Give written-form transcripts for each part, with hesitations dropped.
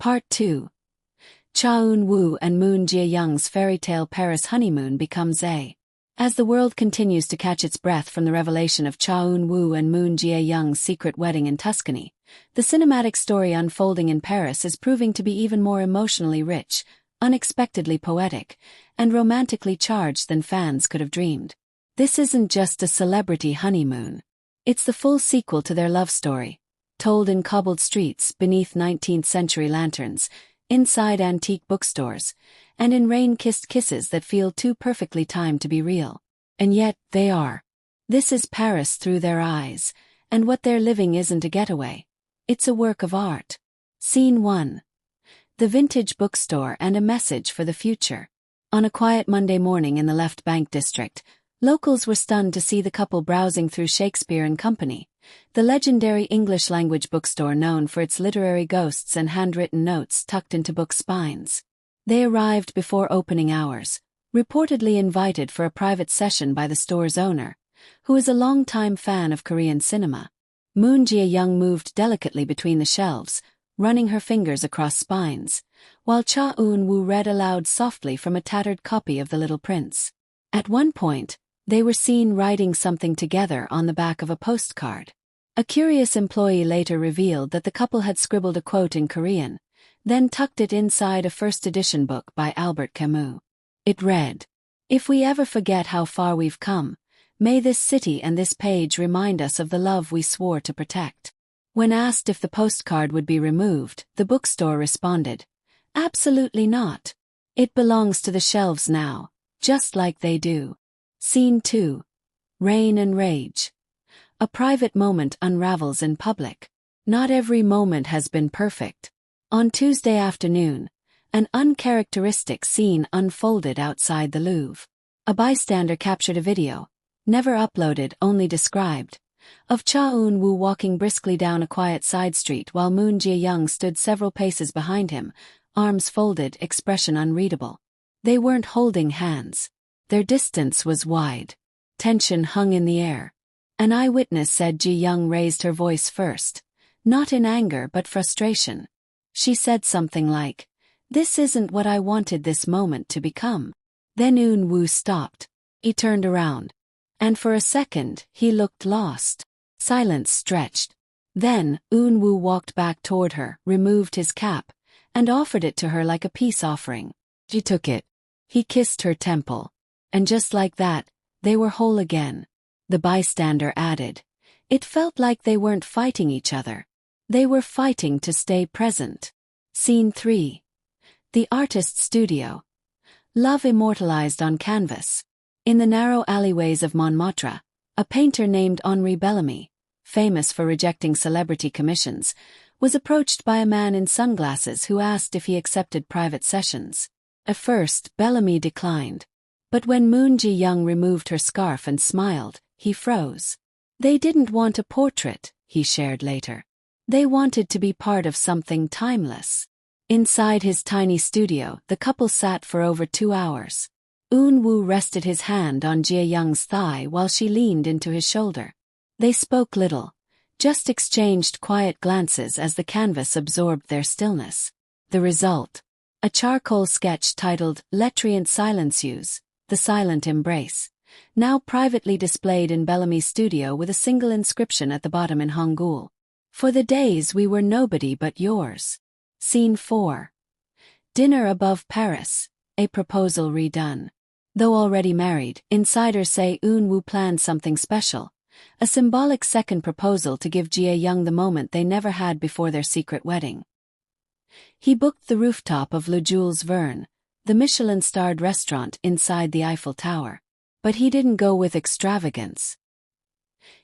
Part 2. Cha Eun-woo and Moon Jae-young's fairy tale Paris honeymoon becomes a. As the world continues to catch its breath from the revelation of Cha Eun-woo and Moon Jae-young's secret wedding in Tuscany, the cinematic story unfolding in Paris is proving to be even more emotionally rich, unexpectedly poetic, and romantically charged than fans could have dreamed. This isn't just a celebrity honeymoon. It's the full sequel to their love story, told in cobbled streets beneath 19th-century lanterns, inside antique bookstores, and in rain-kissed kisses that feel too perfectly timed to be real. And yet, they are. This is Paris through their eyes, and what they're living isn't a getaway. It's a work of art. Scene 1. The vintage bookstore and a message for the future. On a quiet Monday morning in the Left Bank district, locals were stunned to see the couple browsing through Shakespeare and Company, the legendary English-language bookstore known for its literary ghosts and handwritten notes tucked into book spines. They arrived before opening hours, reportedly invited for a private session by the store's owner, who is a longtime fan of Korean cinema. Moon Jae-young moved delicately between the shelves, running her fingers across spines, while Cha Eun-woo read aloud softly from a tattered copy of The Little Prince. At one point, they were seen writing something together on the back of a postcard. A curious employee later revealed that the couple had scribbled a quote in Korean, then tucked it inside a first-edition book by Albert Camus. It read, "If we ever forget how far we've come, may this city and this page remind us of the love we swore to protect." When asked if the postcard would be removed, the bookstore responded, "Absolutely not. It belongs to the shelves now, just like they do." Scene 2. Rain and Rage. A private moment unravels in public. Not every moment has been perfect. On Tuesday afternoon, an uncharacteristic scene unfolded outside the Louvre. A bystander captured a video, never uploaded, only described, of Cha Eun-woo walking briskly down a quiet side street while Moon Jae-young stood several paces behind him, arms folded, expression unreadable. They weren't holding hands. Their distance was wide. Tension hung in the air. An eyewitness said Jae-young raised her voice first, not in anger but frustration. She said something like, "This isn't what I wanted this moment to become." Then Eun-woo stopped. He turned around. And for a second, he looked lost. Silence stretched. Then, Eun-woo walked back toward her, removed his cap, and offered it to her like a peace offering. She took it. He kissed her temple. And just like that, they were whole again. The bystander added, "It felt like they weren't fighting each other. They were fighting to stay present." Scene 3. The artist's studio. Love immortalized on canvas. In the narrow alleyways of Montmartre, a painter named Henri Bellamy, famous for rejecting celebrity commissions, was approached by a man in sunglasses who asked if he accepted private sessions. At first, Bellamy declined. But when Moon Jae-young removed her scarf and smiled, he froze. They didn't want a portrait, he shared later. They wanted to be part of something timeless. Inside his tiny studio, the couple sat for over 2 hours. Eun-woo rested his hand on Jae-young's thigh while she leaned into his shoulder. They spoke little, just exchanged quiet glances as the canvas absorbed their stillness. The result? A charcoal sketch titled L'Étreinte Silencieuse, The Silent Embrace, now privately displayed in Bellamy's studio with a single inscription at the bottom in Hangul. "For the days we were nobody but yours." Scene 4. Dinner above Paris, a proposal redone. Though already married, insiders say Eun-woo planned something special, a symbolic second proposal to give Jae-young the moment they never had before their secret wedding. He booked the rooftop of Le Jules Verne, the Michelin-starred restaurant inside the Eiffel Tower. But he didn't go with extravagance.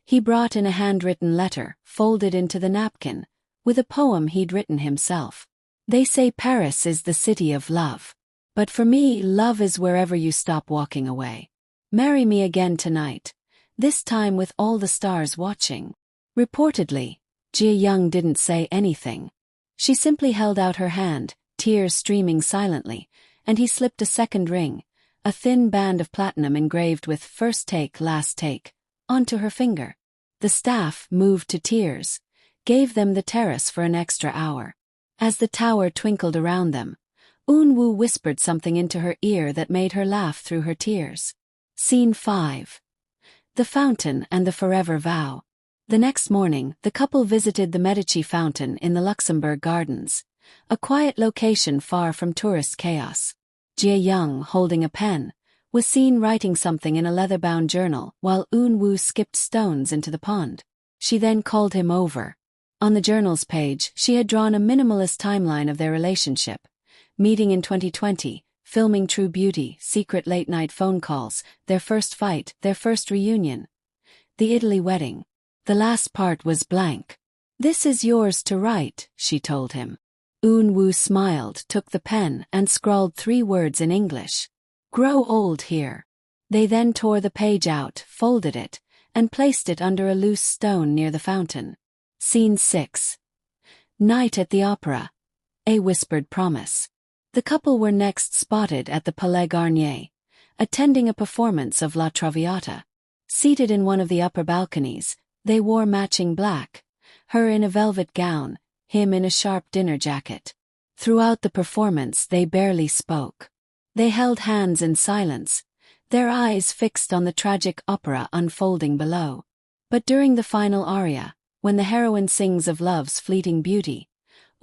He brought in a handwritten letter, folded into the napkin, with a poem he'd written himself. They say Paris is the city of love. But for me, love is wherever you stop walking away. Marry me again tonight, this time with all the stars watching. Reportedly, Jae-young didn't say anything. She simply held out her hand, tears streaming silently, and he slipped a second ring, a thin band of platinum engraved with "First take, last take," onto her finger. The staff, moved to tears, gave them the terrace for an extra hour. As the tower twinkled around them, Eun-woo whispered something into her ear that made her laugh through her tears. Scene 5. The Fountain and the Forever Vow. The next morning, the couple visited the Medici Fountain in the Luxembourg Gardens, a quiet location far from tourist chaos. Jae-young, holding a pen, was seen writing something in a leather-bound journal while Eun-woo skipped stones into the pond. She then called him over. On the journal's page, she had drawn a minimalist timeline of their relationship. Meeting in 2020, filming True Beauty, secret late-night phone calls, their first fight, their first reunion. The Italy wedding. The last part was blank. "This is yours to write," she told him. Eun-woo smiled, took the pen, and scrawled 3 words in English. "Grow old here." They then tore the page out, folded it, and placed it under a loose stone near the fountain. Scene 6. Night at the Opera. A whispered promise. The couple were next spotted at the Palais Garnier, attending a performance of La Traviata. Seated in one of the upper balconies, they wore matching black, her in a velvet gown, him in a sharp dinner jacket. Throughout the performance they barely spoke. They held hands in silence, their eyes fixed on the tragic opera unfolding below. But during the final aria, when the heroine sings of love's fleeting beauty,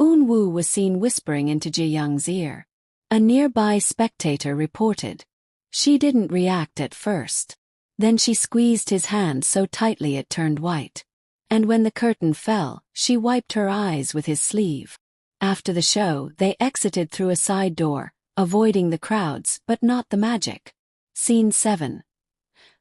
Eun-woo was seen whispering into Jae-young's ear. A nearby spectator reported. She didn't react at first. Then she squeezed his hand so tightly it turned white. And when the curtain fell, she wiped her eyes with his sleeve. After the show, they exited through a side door, avoiding the crowds but not the magic. Scene 7.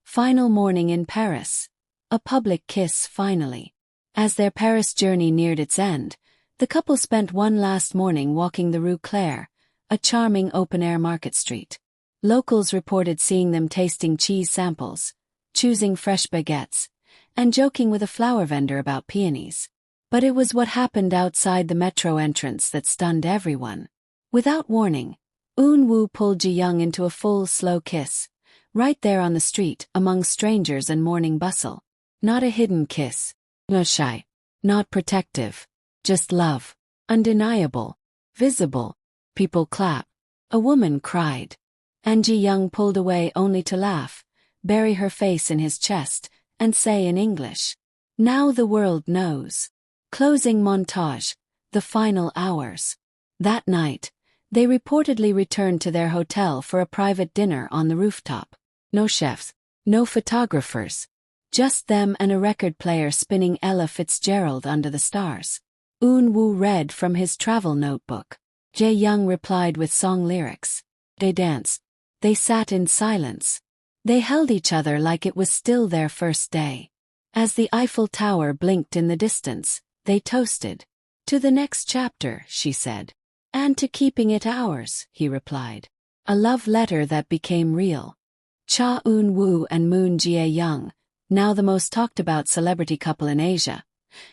Final morning in Paris. A public kiss finally. As their Paris journey neared its end, the couple spent one last morning walking the Rue Claire, a charming open-air market street. Locals reported seeing them tasting cheese samples, choosing fresh baguettes, and joking with a flower vendor about peonies. But it was what happened outside the metro entrance that stunned everyone. Without warning, Eun-woo pulled Jae-young into a full, slow kiss, right there on the street, among strangers and morning bustle. Not a hidden kiss. No shy. Not protective. Just love. Undeniable. Visible. People clap. A woman cried. And Jae-young pulled away only to laugh, bury her face in his chest, and say in English, "Now the world knows." Closing montage. The final hours. That night, they reportedly returned to their hotel for a private dinner on the rooftop. No chefs. No photographers. Just them and a record player spinning Ella Fitzgerald under the stars. Eun-woo read from his travel notebook. Jae-young replied with song lyrics. They danced. They sat in silence. They held each other like it was still their first day. As the Eiffel Tower blinked in the distance, they toasted. "To the next chapter," she said. "And to keeping it ours," he replied. A love letter that became real. Cha Eun-woo and Moon Jae-young, now the most talked-about celebrity couple in Asia,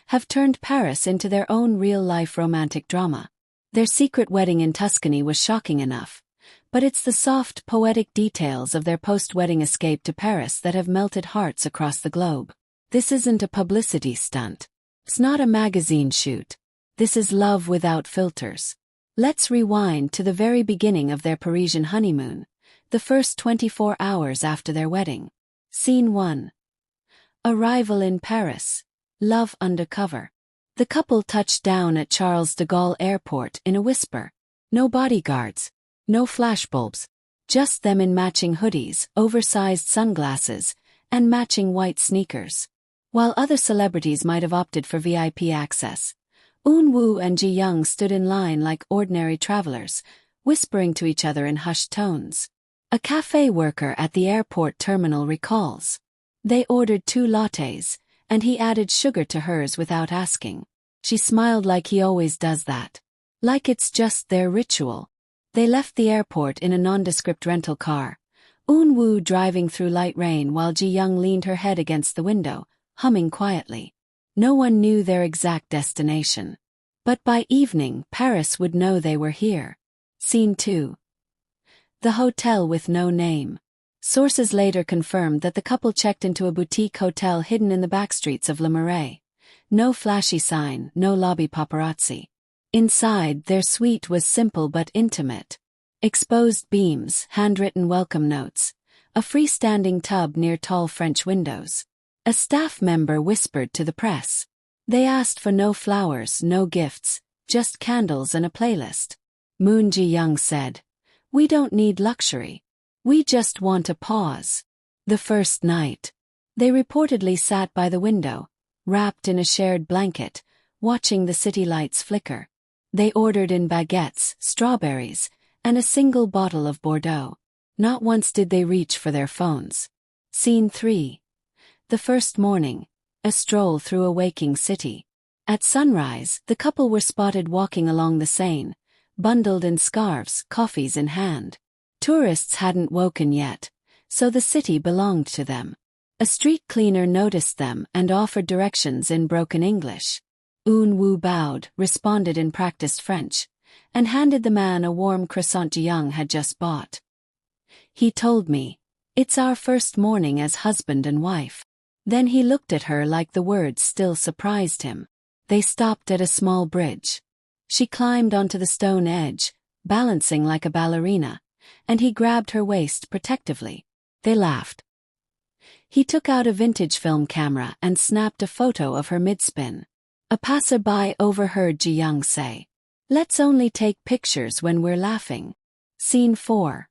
have turned Paris into their own real-life romantic drama. Their secret wedding in Tuscany was shocking enough, but it's the soft, poetic details of their post-wedding escape to Paris that have melted hearts across the globe. This isn't a publicity stunt. It's not a magazine shoot. This is love without filters. Let's rewind to the very beginning of their Parisian honeymoon, the first 24 hours after their wedding. Scene 1. Arrival in Paris. Love undercover. The couple touched down at Charles de Gaulle Airport in a whisper. No bodyguards. No flashbulbs. Just them in matching hoodies, oversized sunglasses, and matching white sneakers. While other celebrities might have opted for VIP access, Eun-woo and Jae-young stood in line like ordinary travelers, whispering to each other in hushed tones. A cafe worker at the airport terminal recalls. They ordered 2 lattes, and he added sugar to hers without asking. She smiled like he always does that. Like it's just their ritual. They left the airport in a nondescript rental car, Eun-woo driving through light rain while Jae-young leaned her head against the window, humming quietly. No one knew their exact destination. But by evening, Paris would know they were here. Scene 2. The hotel with no name. Sources later confirmed that the couple checked into a boutique hotel hidden in the backstreets of Le Marais. No flashy sign, no lobby paparazzi. Inside, their suite was simple but intimate. Exposed beams, handwritten welcome notes, a freestanding tub near tall French windows. A staff member whispered to the press. They asked for no flowers, no gifts, just candles and a playlist. Moon Ji-young said, "We don't need luxury. We just want a pause." The first night, they reportedly sat by the window, wrapped in a shared blanket, watching the city lights flicker. They ordered in baguettes, strawberries, and a single bottle of Bordeaux. Not once did they reach for their phones. Scene 3. The first morning, a stroll through a waking city. At sunrise, the couple were spotted walking along the Seine, bundled in scarves, coffees in hand. Tourists hadn't woken yet, so the city belonged to them. A street cleaner noticed them and offered directions in broken English. Eun-woo bowed, responded in practiced French, and handed the man a warm croissant Ji-young had just bought. He told me, "It's our first morning as husband and wife." Then he looked at her like the words still surprised him. They stopped at a small bridge. She climbed onto the stone edge, balancing like a ballerina, and he grabbed her waist protectively. They laughed. He took out a vintage film camera and snapped a photo of her mid-spin. A passerby overheard Ji-young say, "Let's only take pictures when we're laughing." Scene 4.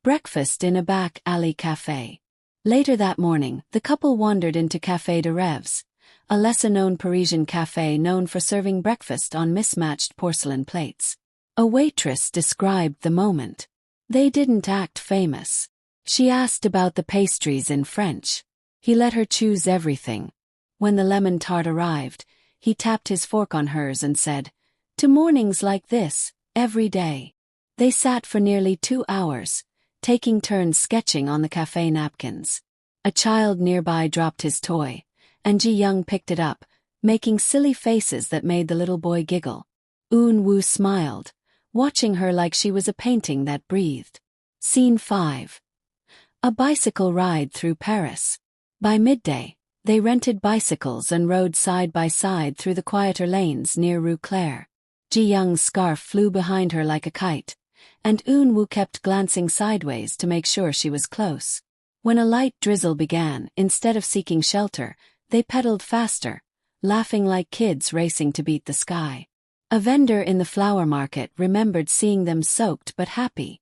Breakfast in a back alley cafe. Later that morning, the couple wandered into Café de Rêves, a lesser-known Parisian café known for serving breakfast on mismatched porcelain plates. A waitress described the moment. They didn't act famous. She asked about the pastries in French. He let her choose everything. When the lemon tart arrived, he tapped his fork on hers and said, "To mornings like this, every day." They sat for nearly 2 hours, taking turns sketching on the cafe napkins. A child nearby dropped his toy, and Ji-young picked it up, making silly faces that made the little boy giggle. Eun-woo smiled, watching her like she was a painting that breathed. Scene 5. A bicycle ride through Paris. By midday, they rented bicycles and rode side by side through the quieter lanes near Rue Claire. Ji-young's scarf flew behind her like a kite, and Eun-woo kept glancing sideways to make sure she was close. When a light drizzle began, instead of seeking shelter, they pedaled faster, laughing like kids racing to beat the sky. A vendor in the flower market remembered seeing them soaked but happy.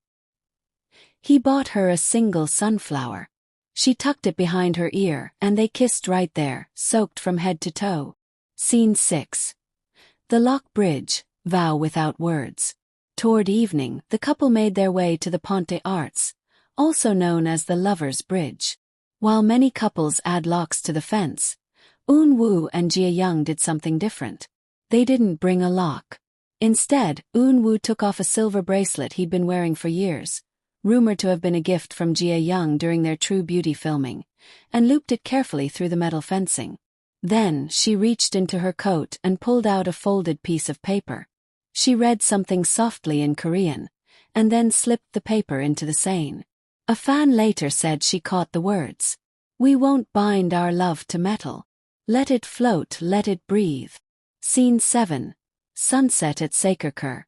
He bought her a single sunflower. She tucked it behind her ear, and they kissed right there, soaked from head to toe. Scene 6. The Lock Bridge, Vow without words. Toward evening, the couple made their way to the Pont des Arts, also known as the Lover's Bridge. While many couples add locks to the fence, Eun-woo and Ji-young did something different. They didn't bring a lock. Instead, Eun-woo took off a silver bracelet he'd been wearing for years, rumored to have been a gift from Ji-young during their True Beauty filming, and looped it carefully through the metal fencing. Then, she reached into her coat and pulled out a folded piece of paper. She read something softly in Korean, and then slipped the paper into the Seine. A fan later said she caught the words, "We won't bind our love to metal. Let it float, let it breathe." Scene 7. Sunset at Sacré-Cœur.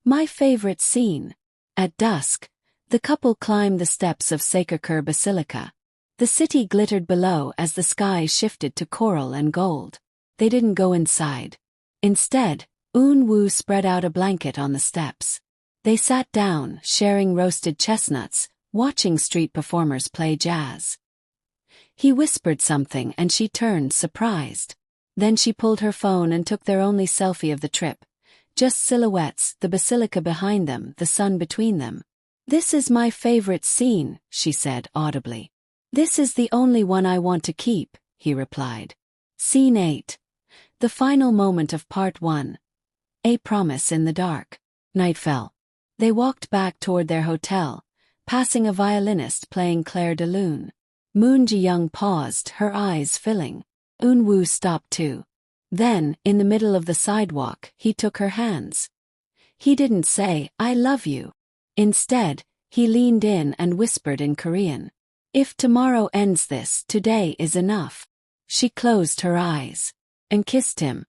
My favorite scene. At dusk, the couple climbed the steps of Sacré-Cœur Basilica. The city glittered below as the sky shifted to coral and gold. They didn't go inside. Instead, Eun-woo spread out a blanket on the steps. They sat down, sharing roasted chestnuts, watching street performers play jazz. He whispered something and she turned, surprised. Then she pulled her phone and took their only selfie of the trip. Just silhouettes, the basilica behind them, the sun between them. "This is my favorite scene," she said audibly. "This is the only one I want to keep," he replied. Scene 8. The final moment of Part 1. A Promise in the Dark. Night fell. They walked back toward their hotel, passing a violinist playing Clair de Lune. Moon Ji-young paused, her eyes filling. Eun-woo stopped too. Then, in the middle of the sidewalk, he took her hands. He didn't say, "I love you." Instead, he leaned in and whispered in Korean, "If tomorrow ends this, today is enough." She closed her eyes and kissed him.